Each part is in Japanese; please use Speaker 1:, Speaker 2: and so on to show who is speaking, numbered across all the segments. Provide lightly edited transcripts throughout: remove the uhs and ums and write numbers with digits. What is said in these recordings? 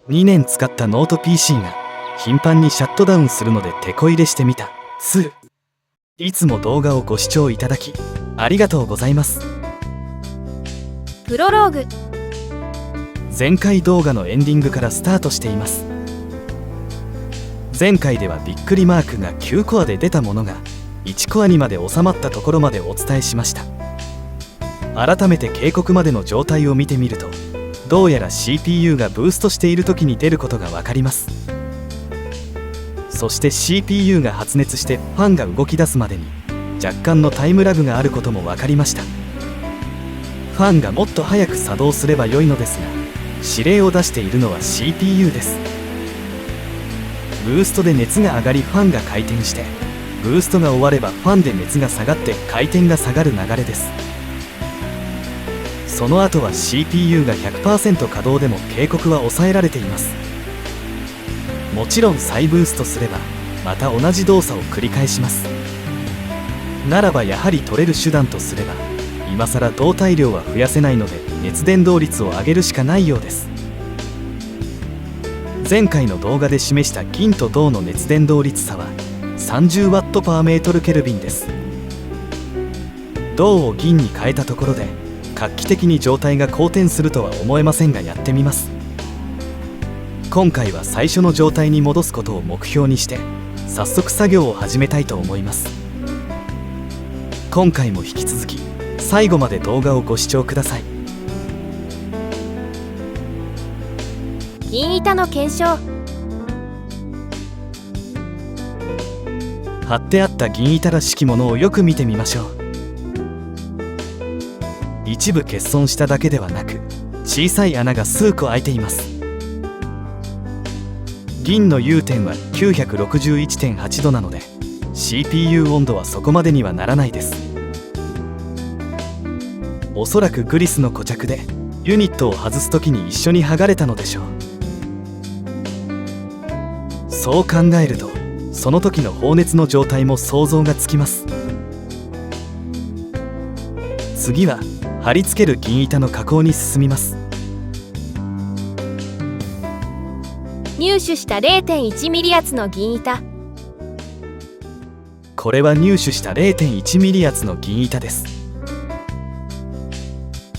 Speaker 1: 2年使ったノート PC が頻繁にシャットダウンするのでテこ入れしてみた2。いつも動画をご視聴いただきありがとうございます。
Speaker 2: プロローグ。
Speaker 1: 前回動画のエンディングからスタートしています。前回ではびっくりマークが9コアで出たものが1コアにまで収まったところまでお伝えしました。改めて警告までの状態を見てみると、どうやら CPU がブーストしている時に出ることが分かります。そして CPU が発熱してファンが動き出すまでに若干のタイムラグがあることも分かりました。ファンがもっと早く作動すれば良いのですが、指令を出しているのは CPU です。ブーストで熱が上がりファンが回転して、ブーストが終わればファンで熱が下がって回転が下がる流れです。その後は CPU が 100% 稼働でも警告は抑えられています。もちろん再ブーストすればまた同じ動作を繰り返します。ならばやはり取れる手段とすれば、今更動体量は増やせないので熱伝導率を上げるしかないようです。前回の動画で示した銀と銅の熱伝導率差は 30W/m⁻K です。銅を銀に変えたところで画期的に状態が好転するとは思えませんが、やってみます。今回は最初の状態に戻すことを目標にして早速作業を始めたいと思います。今回も引き続き最後まで動画をご視聴ください。
Speaker 2: 銀板の検証。
Speaker 1: 貼ってあった銀板らしきものをよく見てみましょう。一部欠損しただけではなく、小さい穴が数個開いています。銀の融点は 961.8 度なので CPU 温度はそこまでにはならないです。おそらくグリスの固着でユニットを外す時に一緒に剥がれたのでしょう。そう考えるとその時の放熱の状態も想像がつきます。次は貼り付ける銀板の加工に進みます。
Speaker 2: 入手した 0.1 ミリ圧の銀板。
Speaker 1: これは入手した 0.1 ミリ圧の銀板です。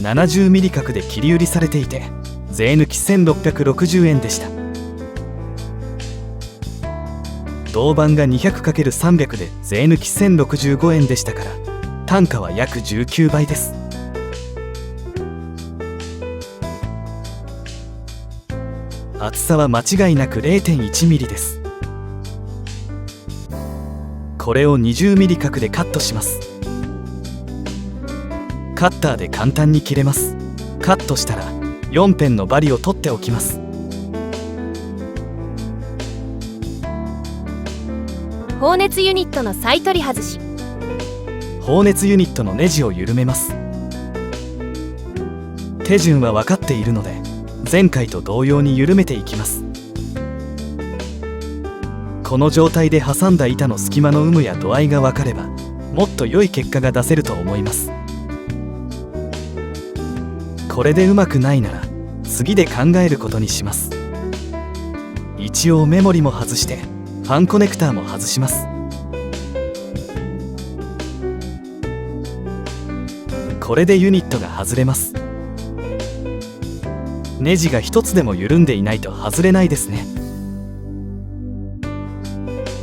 Speaker 1: 70ミリ角で切り売りされていて税抜き1660円でした。銅板が 200×300 で税抜き1065円でしたから、単価は約19倍です。厚さは間違いなく 0.1 ミリです。これを20ミリ角でカットします。カッターで簡単に切れます。カットしたら4辺の針を取っておきます。
Speaker 2: 放熱ユニットの再取り外し。
Speaker 1: 放熱ユニットのネジを緩めます。手順は分かっているので前回と同様に緩めていきます。この状態で挟んだ板の隙間の有無や度合いが分かればもっと良い結果が出せると思います。これでうまくないなら次で考えることにします。一応メモリも外してファンコネクターも外します。これでユニットが外れます。ネジが一つでも緩んでいないと外れないですね。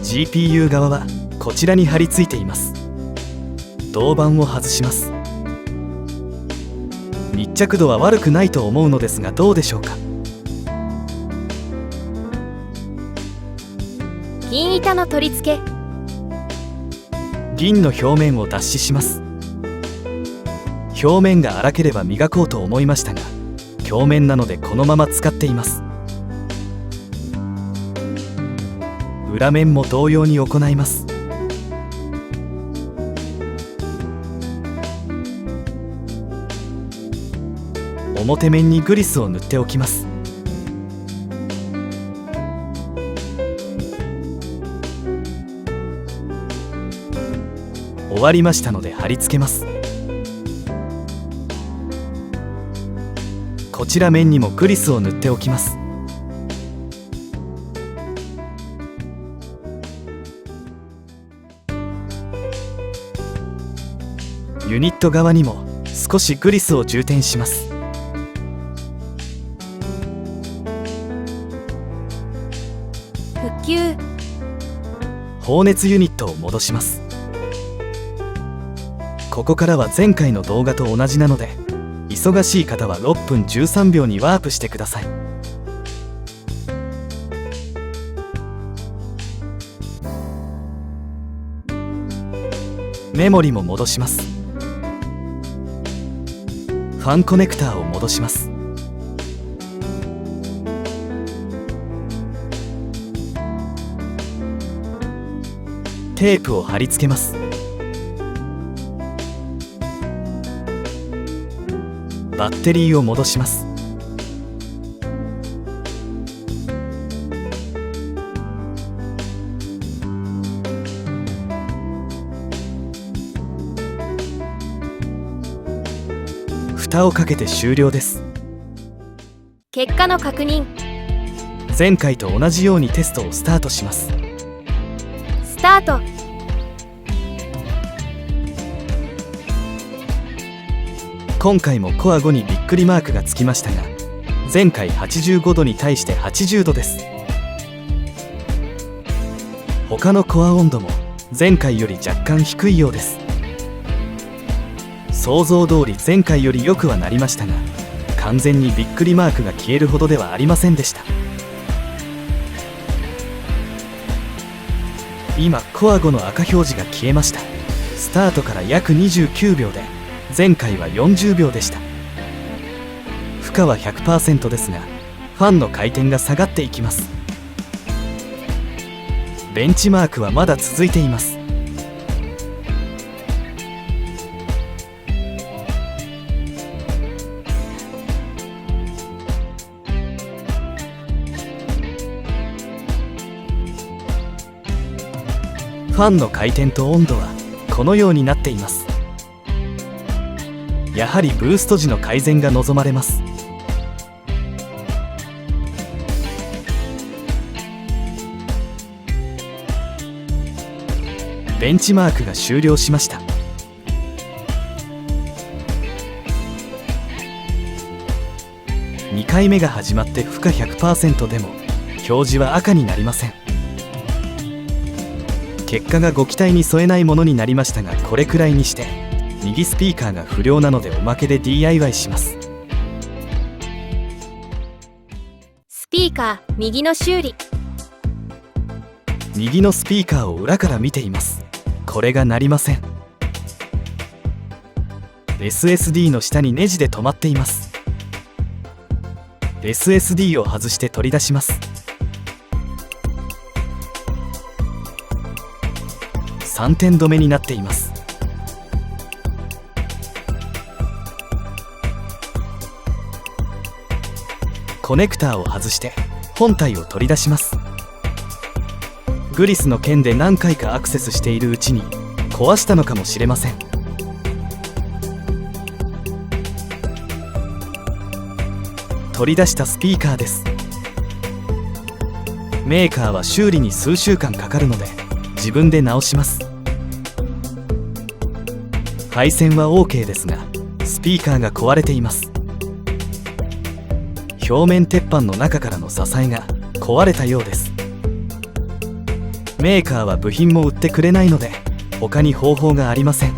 Speaker 1: GPU 側はこちらに貼り付いています。銅板を外します。密着度は悪くないと思うのですがどうでしょうか。
Speaker 2: 銀板の取り付け。
Speaker 1: 銀の表面を脱脂します。表面が粗ければ磨こうと思いましたが、表面なのでこのまま使っています。裏面も同様に行います。表面にグリスを塗っておきます。終わりましたので貼り付けます。こちら面にもグリスを塗っておきます。ユニット側にも少しグリスを充填します。
Speaker 2: 復旧。
Speaker 1: 放熱ユニットを戻します。ここからは前回の動画と同じなので、忙しい方は6分13秒にワープしてください。メモリも戻します。ファンコネクターを戻します。テープを貼り付けます。バッテリーを戻します。蓋をかけて終了です。
Speaker 2: 結果の確認。
Speaker 1: 前回と同じようにテストをスタートします。
Speaker 2: スタート。
Speaker 1: 今回もコア5にびっくりマークがつきましたが、前回85度に対して80度です。他のコア温度も前回より若干低いようです。想像通り前回より良くはなりましたが、完全にびっくりマークが消えるほどではありませんでした。今コア5の赤表示が消えました。スタートから約29秒で、前回は40秒でした。負荷は 100% ですが、ファンの回転が下がっていきます。ベンチマークはまだ続いています。ファンの回転と温度はこのようになっています。やはりブースト時の改善が望まれます。ベンチマークが終了しました。2回目が始まって負荷 100% でも表示は赤になりません。結果がご期待に添えないものになりましたが、これくらいにして右スピーカーが不良なのでおまけで DIY します。
Speaker 2: スピーカー右の修理。
Speaker 1: 右のスピーカーを裏から見ています。これが鳴りません。 SSD の下にネジで止まっています。 SSD を外して取り出します。3点止めになっています。コネクターを外して本体を取り出します。グリスの剣で何回かアクセスしているうちに壊したのかもしれません。取り出したスピーカーです。メーカーは修理に数週間かかるので自分で直します。配線は OK ですが、スピーカーが壊れています。表面鉄板の中からの支えが壊れたようです。メーカーは部品も売ってくれないので他に方法がありません。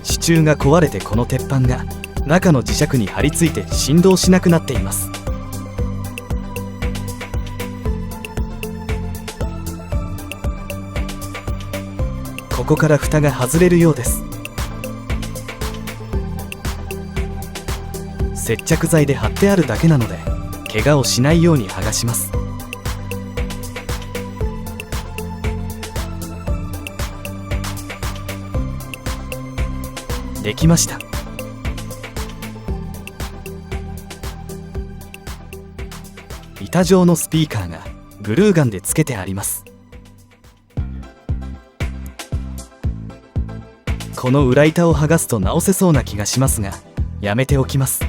Speaker 1: 支柱が壊れて、この鉄板が中の磁石に張り付いて振動しなくなっています。ここから蓋が外れるようです。接着剤で貼ってあるだけなので怪我をしないように剥がします。できました。板状のスピーカーがグルーガンでつけてあります。この裏板を剥がすと直せそうな気がしますが、やめておきます。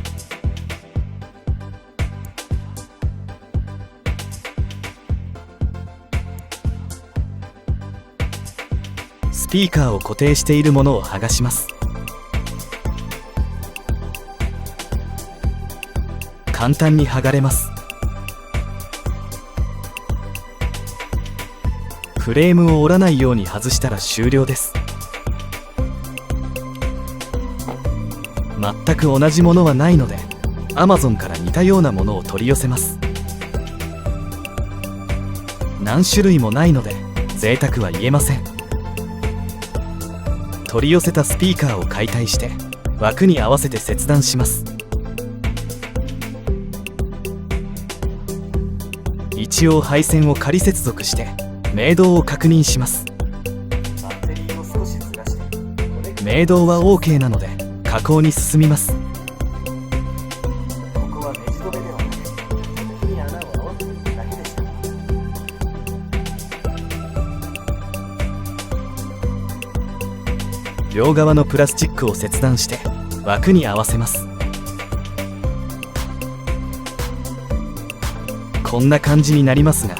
Speaker 1: スピーカーを固定しているものを剥がします。簡単に剥がれます。フレームを折らないように外したら終了です。全く同じものはないので Amazon から似たようなものを取り寄せます。何種類もないので贅沢は言えません。取り寄せたスピーカーを解体して枠に合わせて切断します。一応配線を仮接続して明導を確認します。明導は OK なので加工に進みます。両側のプラスチックを切断して枠に合わせます。こんな感じになりますが、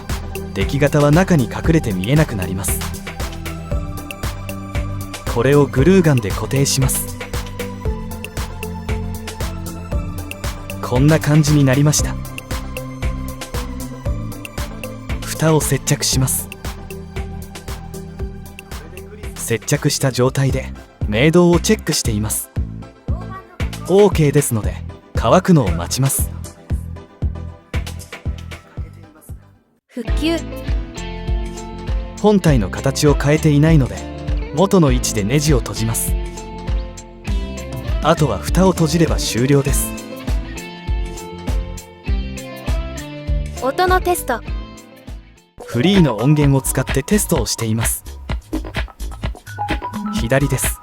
Speaker 1: 出来型は中に隠れて見えなくなります。これをグルーガンで固定します。こんな感じになりました。蓋を接着します。接着した状態で明導をチェックしています。 OK ですので乾くのを待ちます。
Speaker 2: 復旧。
Speaker 1: 本体の形を変えていないので元の位置でネジを閉じます。あとは蓋を閉じれば終了です。
Speaker 2: 音のテスト。
Speaker 1: フリーの音源を使ってテストをしています。左です。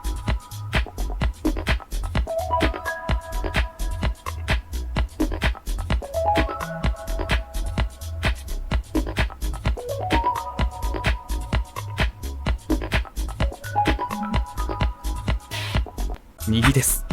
Speaker 1: 右です。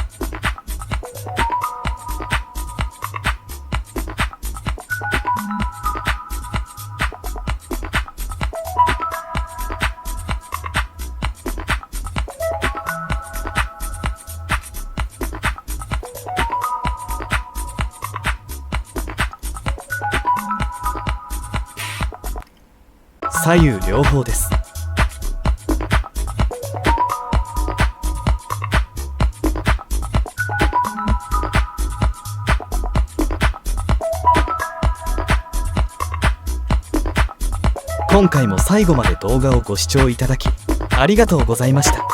Speaker 1: 左右両方です。今回も最後まで動画をご視聴いただきありがとうございました。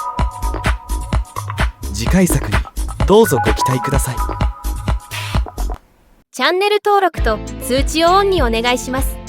Speaker 1: 次回作にどうぞご期待ください。
Speaker 2: チャンネル登録と通知をオンにお願いします。